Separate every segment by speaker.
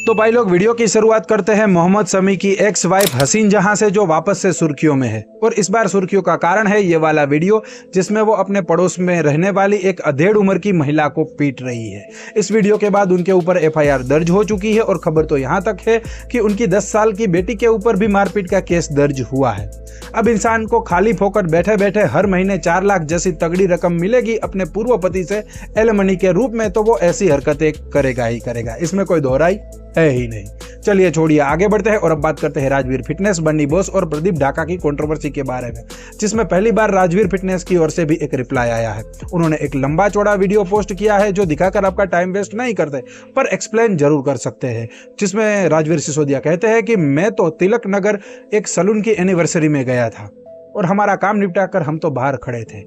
Speaker 1: तो भाई लोग वीडियो की शुरुआत करते हैं मोहम्मद शमी की एक्स वाइफ हसीन जहां से, जो वापस से सुर्खियों में है। और इस बार सुर्खियों का कारण है ये वाला वीडियो जिसमें वो अपने पड़ोस में रहने वाली एक अधेड़ उम्र की महिला को पीट रही है। इस वीडियो के बाद उनके ऊपर एफआईआर दर्ज हो चुकी है और खबर तो यहां तक है कि उनकी 10 साल की बेटी के ऊपर भी मारपीट का केस दर्ज हुआ है। अब इंसान को खाली फोकट बैठे बैठे हर महीने 4 लाख जैसी तगड़ी रकम मिलेगी अपने पूर्व पति से एलिमनी के रूप में, तो वो ऐसी हरकतें करेगा ही करेगा, इसमें कोई दोहराई है ही नहीं। चलिए छोड़िए, आगे बढ़ते हैं और अब बात करते हैं राजवीर फिटनेस, बन्नी बोस और प्रदीप ढाका की कंट्रोवर्सी के बारे में, जिसमें पहली बार राजवीर फिटनेस की ओर से भी एक रिप्लाई आया है। उन्होंने एक लंबा चौड़ा वीडियो पोस्ट किया है जो दिखाकर आपका टाइम वेस्ट नहीं करते पर एक्सप्लेन जरूर कर सकते हैं, जिसमें राजवीर सिसोदिया कहते हैं कि मैं तो तिलक नगर एक सलून की एनिवर्सरी में गया था और हमारा काम निपटा कर हम तो बाहर खड़े थे।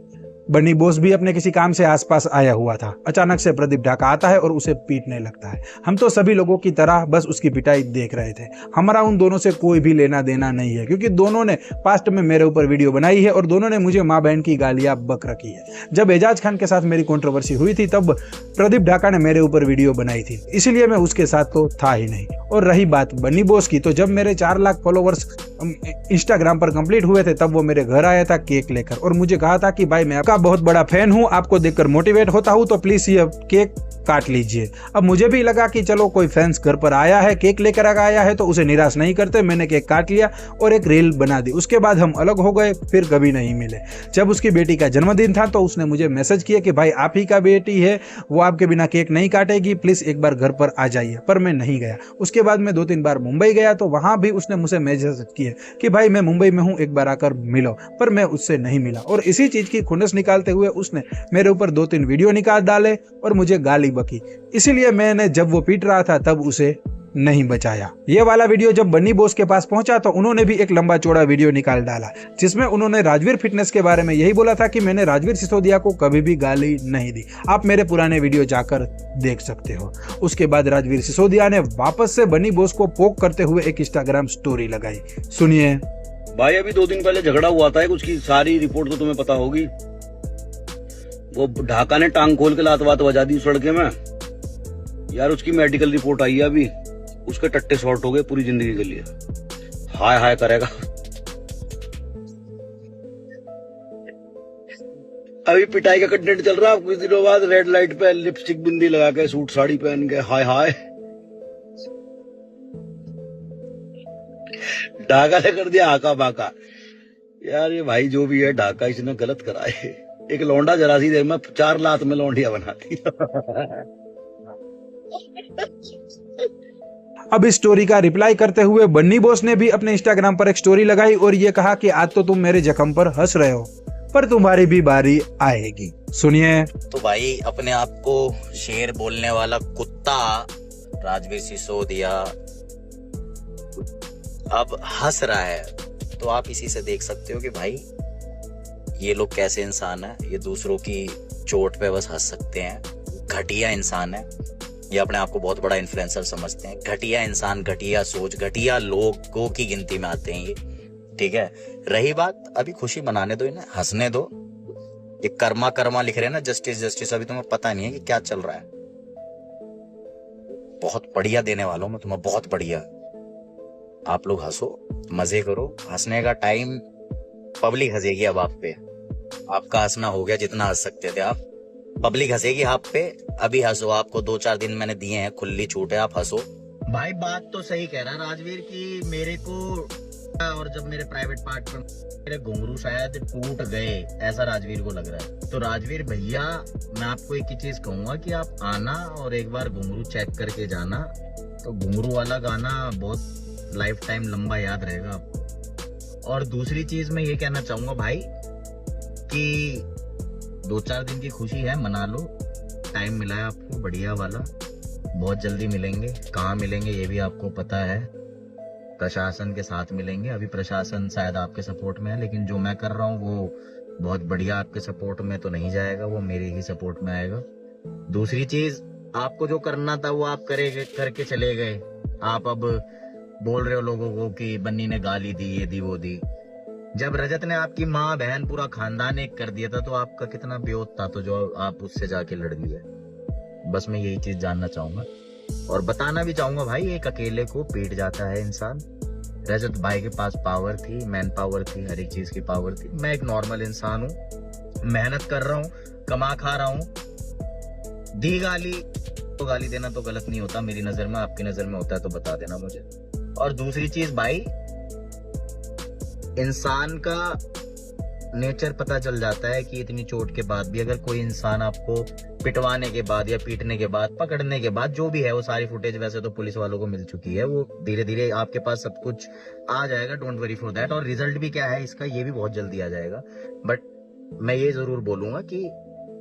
Speaker 1: बन्नी बोस भी अपने किसी काम से आसपास आया हुआ था। अचानक से प्रदीप ढाका आता है और उसे पीटने लगता है। हम तो सभी लोगों की तरह बस उसकी पिटाई देख रहे थे। हमारा उन दोनों से कोई भी लेना देना नहीं है, क्योंकि दोनों ने पास्ट में मेरे ऊपर वीडियो बनाई है और दोनों ने मुझे माँ बहन की गालियां बक रखी है। जब एजाज खान के साथ मेरी कंट्रोवर्सी हुई थी तब प्रदीप ढाका ने मेरे ऊपर वीडियो बनाई थी, इसीलिए मैं उसके साथ तो था ही नहीं। और रही बात बन्नी बोस की, तो जब मेरे 4 लाख फॉलोवर्स इंस्टाग्राम पर कंप्लीट हुए थे तब वो मेरे घर आया था केक लेकर और मुझे कहा था कि भाई मैं आपका बहुत बड़ा फैन हूं, आपको देखकर मोटिवेट होता हूं, तो प्लीज ये केक काट लीजिए। अब मुझे भी लगा कि चलो कोई फैंस घर पर आया है, केक लेकर आया है, तो उसे निराश नहीं करते। मैंने केक काट लिया और एक रील बना दी। उसके बाद हम अलग हो गए, फिर कभी नहीं मिले। जब उसकी बेटी का जन्मदिन था तो उसने मुझे मैसेज किया कि भाई आप ही का बेटी है, वो आपके बिना केक नहीं काटेगी, प्लीज एक बार घर पर आ जाइए। पर मैं नहीं गया। उसके बाद मैं 2-3 बार मुंबई गया तो वहां भी उसने मुझे मैसेज किया कि भाई मैं मुंबई में हूं, एक बार आकर मिलो, पर मैं उससे नहीं मिला। और इसी चीज की खुन्नस निकालते हुए उसने मेरे ऊपर 2-3 वीडियो निकाल डाले और मुझे गाली बकी। इसीलिए मैंने जब वो पीट रहा था तब उसे नहीं बचाया। ये वाला वीडियो जब बन्नी बोस के पास पहुंचा तो उन्होंने भी एक लंबा चौड़ा वीडियो निकाल डाला, जिसमें उन्होंने राजवीर फिटनेस के बारे में यही बोला था कि मैंने राजवीर सिसोदिया को कभी भी गाली नहीं दी। आप मेरे पुराने वीडियो जाकर देख सकते हो। उसके बाद राजवीर सिसोदिया ने वापस से बन्नी बोस को पोक करते हुए एक इंस्टाग्राम स्टोरी लगाई। सुनिए
Speaker 2: भाई, अभी 2 दिन पहले झगड़ा हुआ था, उसकी सारी रिपोर्ट तो तुम्हें पता होगी। वो ढाका ने टांग खोल के लात वात बजा दी उस लड़के में यार। उसकी मेडिकल रिपोर्ट आई है अभी, उसके टट्टे शॉर्ट हो गए पूरी जिंदगी के लिए। हाय हाय करेगा। अभी पिटाई का कंटेंट चल रहा है। कुछ दिनों बाद रेड लाइट पे लिपस्टिक बिंदी लगा के सूट साड़ी पहन के हाय हाय। ढाका ने कर दिया आका बाका। यार ये भाई जो भी है ढाका, इसने गलत करा है। एक लौंडा जरा सी देर में 4 लाख में लौंडिया बनाती।
Speaker 1: अब इस स्टोरी का रिप्लाई करते हुए बन्नी बोस ने भी अपने इंस्टाग्राम पर एक स्टोरी लगाई और ये कहा कि आज तो तुम मेरे जख्म पर हंस रहे हो, पर तुम्हारी भी बारी आएगी। सुनिए।
Speaker 3: तो भाई अपने आप को शेर बोलने वाला कुत्ता राजवीर सिसोदिया अब हंस रहा है, तो आप इसी से देख सकते हो कि भाई ये लोग कैसे इंसान है। ये दूसरों की चोट पे बस हंस सकते हैं। घटिया इंसान है ये, अपने आप को बहुत बड़ा इन्फ्लुएंसर समझते हैं। घटिया इंसान, घटिया सोच, घटिया लोगों की गिनती में आते हैं ये, ठीक है। रही बात, अभी खुशी मनाने दो इन्हें, हंसने दो। ये कर्मा कर्मा लिख रहे हैं ना, जस्टिस जस्टिस, अभी तुम्हें पता नहीं है कि क्या चल रहा है। बहुत बढ़िया देने वालों में तुम्हें, बहुत बढ़िया। आप लोग हंसो, मजे करो। हंसने का टाइम पब्लिक हंसेगी अब आप पे। आपका हंसना हो गया, जितना हंस सकते थे आप। पब्लिक हंसेगी आप पे, अभी हंसो। आपको 2-4 दिन मैंने दिए हैं, खुली छूट है, आप हंसो।
Speaker 4: भाई बात तो सही कह रहा है राजवीर की। मेरे को और जब मेरे प्राइवेट पार्ट में मेरे घुंघरू शायद टूट गए, ऐसा राजवीर को लग रहा है। तो राजवीर भैया, मैं आपको एक ही चीज कहूंगा कि आप आना और एक बार घुंघरू चेक करके जाना। तो घुंघरू वाला गाना बहुत लाइफ टाइम लंबा याद रहेगा आपको। और दूसरी चीज मैं ये कहना चाहूंगा भाई कि 2-4 दिन की खुशी है, मना लो। टाइम मिला है आपको बढ़िया वाला, बहुत जल्दी मिलेंगे। कहाँ मिलेंगे ये भी आपको पता है, प्रशासन के साथ मिलेंगे। अभी प्रशासन शायद आपके सपोर्ट में है, लेकिन जो मैं कर रहा हूँ वो बहुत बढ़िया आपके सपोर्ट में तो नहीं जाएगा, वो मेरे ही सपोर्ट में आएगा। दूसरी चीज, आपको जो करना था वो आप करके चले गए। आप अब बोल रहे हो लोगों को कि बन्नी ने गाली दी, ये दी वो दी। जब रजत ने आपकी माँ बहन पूरा खानदान एक कर दिया था तो आपका कितना ब्योत था, तो जो आप उससे जाके लड़ लिए। बस मैं यही चीज जानना चाहूंगा। और बताना भी चाहूंगा भाई, एक अकेले को पीट जाता है इंसान। रजत भाई के पास पावर थी, मैन पावर थी, हर एक चीज की पावर थी। मैं एक नॉर्मल इंसान हूँ, मेहनत कर रहा हूँ, कमा खा रहा हूँ। दी गाली तो गाली देना तो गलत नहीं होता मेरी नजर में, आपकी नजर में होता है तो बता देना मुझे। और दूसरी चीज भाई, इंसान का नेचर पता चल जाता है कि इतनी चोट के बाद भी अगर कोई इंसान आपको पिटवाने के बाद या पीटने के बाद, पकड़ने के बाद, जो भी है वो सारी फुटेज वैसे तो पुलिस वालों को मिल चुकी है, वो धीरे धीरे आपके पास सब कुछ आ जाएगा, डोंट वरी फॉर दैट। और रिजल्ट भी क्या है इसका, ये भी बहुत जल्दी आ जाएगा। बट मैं ये जरूर बोलूंगा कि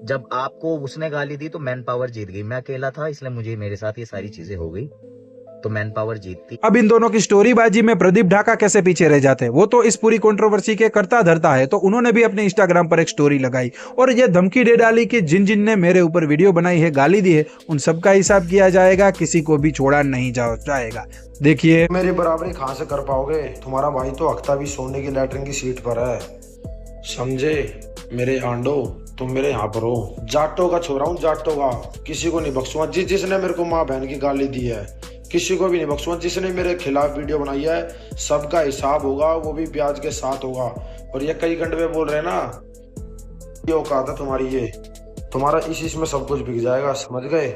Speaker 4: जब आपको उसने गाली दी तो मैन पावर जीत गई। मैं अकेला था इसलिए मुझे, मेरे साथ ये सारी चीजें हो गई, तो मैन पावर जीतती।
Speaker 1: अब इन दोनों की स्टोरीबाजी में प्रदीप ढाका कैसे पीछे रह जाते हैं, वो तो इस पूरी कंट्रोवर्सी के करता धरता है। तो उन्होंने भी अपने इंस्टाग्राम पर एक स्टोरी लगाई और ये धमकी दे डाली कि जिन जिन ने मेरे ऊपर वीडियो बनाई है, गाली दी है, उन सबका हिसाब किया जाएगा, किसी को भी छोड़ा नहीं जाएगा। देखिए,
Speaker 5: मेरी बराबरी कहाँ से कर पाओगे, तुम्हारा भाई तो अख्ता भी सोने की लैटरिन की सीट पर है, समझे मेरे आंडो, तुम मेरे यहाँ पर हो। जाटो का छोरा हूँ, जाटो का, किसी को नहीं बख्शूंगा। जिसने मेरे को माँ बहन की गाली दी है किसी को भी नहीं बख्शूंगा। जिसने मेरे खिलाफ वीडियो बनाई है सबका हिसाब होगा, वो भी ब्याज के साथ होगा। और ये कई घंटे में बोल रहे हैं ना, ये औकात है तुम्हारी, ये तुम्हारा इस में सब कुछ बिक जाएगा, समझ गए।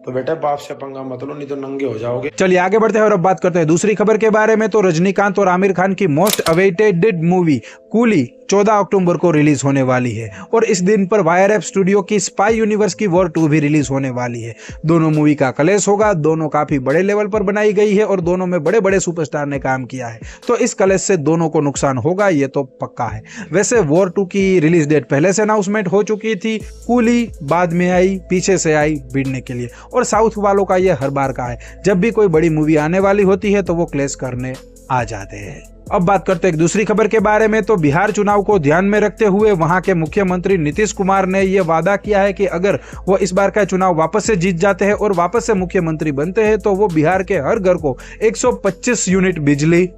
Speaker 5: तो बेटे बाप से पंगा मत लो, नहीं तो नंगे हो जाओगे।
Speaker 1: चलिए आगे बढ़ते हैं और अब बात करते हैं दूसरी खबर के बारे में। तो रजनीकांत और आमिर खान की मोस्ट अवेटेड मूवी कूली 14 अक्टूबर को रिलीज होने वाली है और इस दिन पर वायरएफ स्टूडियो की स्पाई यूनिवर्स की वॉर 2 भी रिलीज होने वाली है। दोनों मूवी का कलेश होगा, दोनों काफी बड़े लेवल पर बनाई गई है और दोनों में बड़े बड़े सुपरस्टार ने काम किया है, तो इस कलेश से दोनों को नुकसान होगा, ये तो पक्का है। वैसे वॉर 2 की रिलीज डेट पहले से अनाउंसमेंट हो चुकी थी, कूली बाद में आई, पीछे से आई भिड़ने के लिए। और साउथ वालों का ये हर बार का है, जब भी कोई बड़ी मूवी आने वाली होती है तो वो क्लेश करने आ जाते हैं। अब बात करते हैं एक दूसरी खबर के बारे में। तो बिहार चुनाव को ध्यान में रखते हुए वहां के मुख्यमंत्री नीतीश कुमार ने यह वादा किया है कि अगर वो इस बार का चुनाव वापस से जीत जाते हैं और वापस से मुख्यमंत्री बनते हैं तो वो बिहार के हर घर को 125 यूनिट बिजली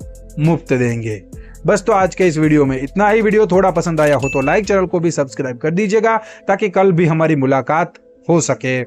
Speaker 1: मुफ्त देंगे। बस तो आज के इस वीडियो में इतना ही। वीडियो थोड़ा पसंद आया हो तो लाइक, चैनल को भी सब्सक्राइब कर दीजिएगा ताकि कल भी हमारी मुलाकात हो सके।